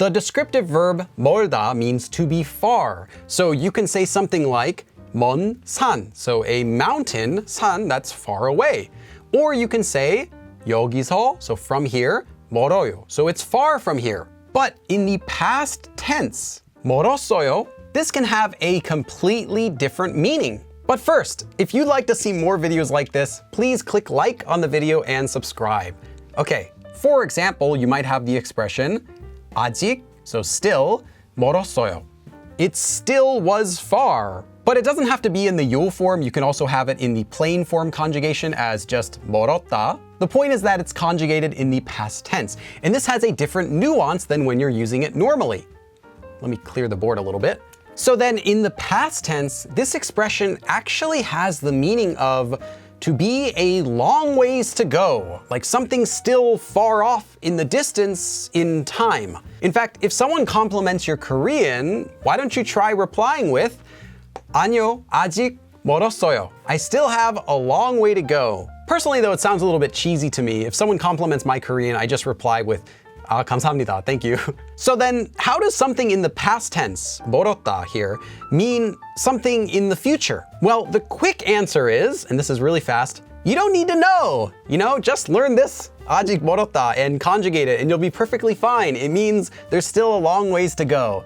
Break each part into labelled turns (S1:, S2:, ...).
S1: The descriptive verb 멀다 means to be far. So you can say something like 먼 산, so a mountain, 산, that's far away. Or you can say 여기서, so from here, 멀어요, so it's far from here. But in the past tense, 멀었어요, this can have a completely different meaning. But first, if you'd like to see more videos like this, please click like on the video and subscribe. Okay, for example, you might have the expression 아직, so still, 멀었어요. It still was far. But it doesn't have to be in the 요 form. You can also have it in the plain form conjugation as just 멀었다. The point is that it's conjugated in the past tense. And this has a different nuance than when you're using it normally. Let me clear the board a little bit. So then in the past tense, this expression actually has the meaning of to be a long ways to go, like something still far off in the distance in time. In fact, if someone compliments your Korean, why don't you try replying with 아니요, 아직 멀었어요. I still have a long way to go. Personally though, it sounds a little bit cheesy to me. If someone compliments my Korean, I just reply with 감사합니다, thank you. So then, how does something in the past tense, 멀었다 here, mean something in the future? Well, the quick answer is, and this is really fast, you don't need to know. Just learn this 아직 멀었다 and conjugate it and you'll be perfectly fine. It means there's still a long ways to go.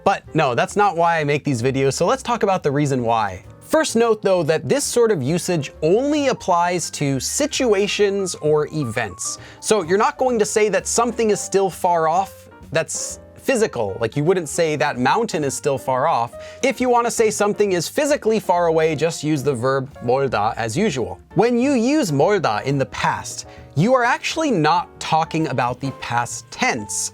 S1: But no, that's not why I make these videos, so let's talk about the reason why. First note though that this sort of usage only applies to situations or events. So you're not going to say that something is still far off that's physical, like you wouldn't say that mountain is still far off. If you want to say something is physically far away, just use the verb 멀다 as usual. When you use 멀다 in the past, you are actually not talking about the past tense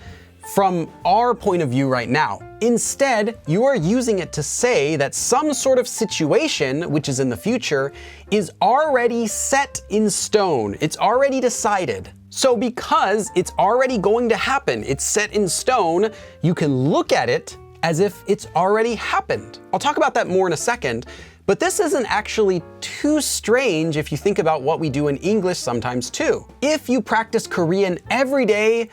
S1: from our point of view right now. Instead, you are using it to say that some sort of situation, which is in the future, is already set in stone. It's already decided. So because it's already going to happen, it's set in stone, you can look at it as if it's already happened. I'll talk about that more in a second, but this isn't actually too strange if you think about what we do in English sometimes too. If you practice Korean every day,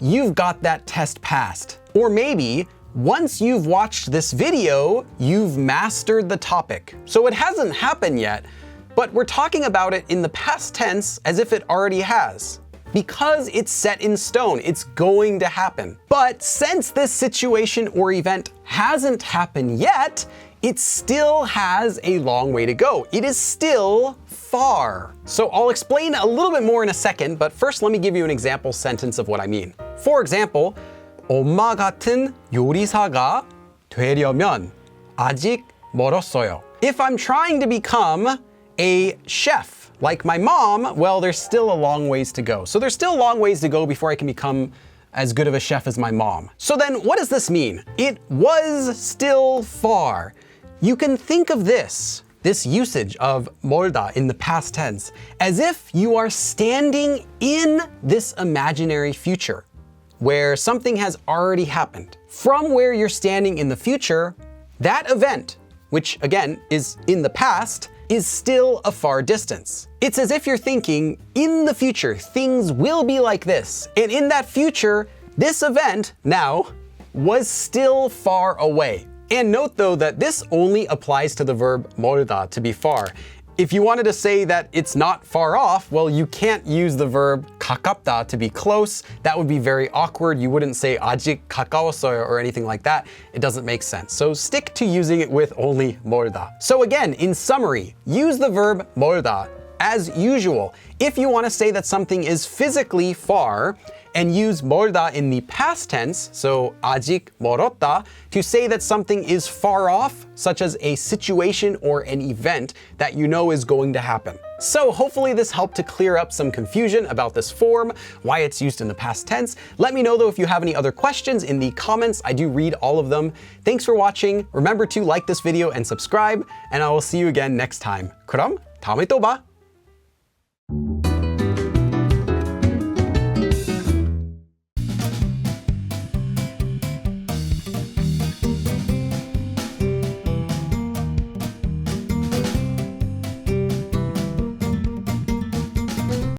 S1: you've got that test passed. Or maybe once you've watched this video, you've mastered the topic. So it hasn't happened yet, but we're talking about it in the past tense as if it already has. Because it's set in stone, it's going to happen. But since this situation or event hasn't happened yet, it still has a long way to go. It is still far. So I'll explain a little bit more in a second, but first let me give you an example sentence of what I mean. For example, 엄마 같은 요리사가 되려면 아직 멀었어요. If I'm trying to become a chef like my mom, well, there's still a long ways to go. So there's still a long ways to go before I can become as good of a chef as my mom. So then what does this mean? It was still far. You can think of this usage of 멀다 in the past tense as if you are standing in this imaginary future where something has already happened. From where you're standing in the future, that event, which again is in the past, is still a far distance. It's as if you're thinking, in the future, things will be like this. And in that future, this event now was still far away. And note though that this only applies to the verb 멀다, to be far. If you wanted to say that it's not far off, well, you can't use the verb 가깝다 to be close. That would be very awkward. You wouldn't say 아직 가까웠어요 or anything like that. It doesn't make sense. So stick to using it with only 멀다. So again, in summary, use the verb 멀다 as usual. If you want to say that something is physically far, and use 멀다 in the past tense, so 아직 멀었다, to say that something is far off, such as a situation or an event that you know is going to happen. So hopefully this helped to clear up some confusion about this form, why it's used in the past tense. Let me know though if you have any other questions in the comments. I do read all of them. Thanks for watching. Remember to like this video and subscribe, and I will see you again next time. 그럼 다음에 또 봐.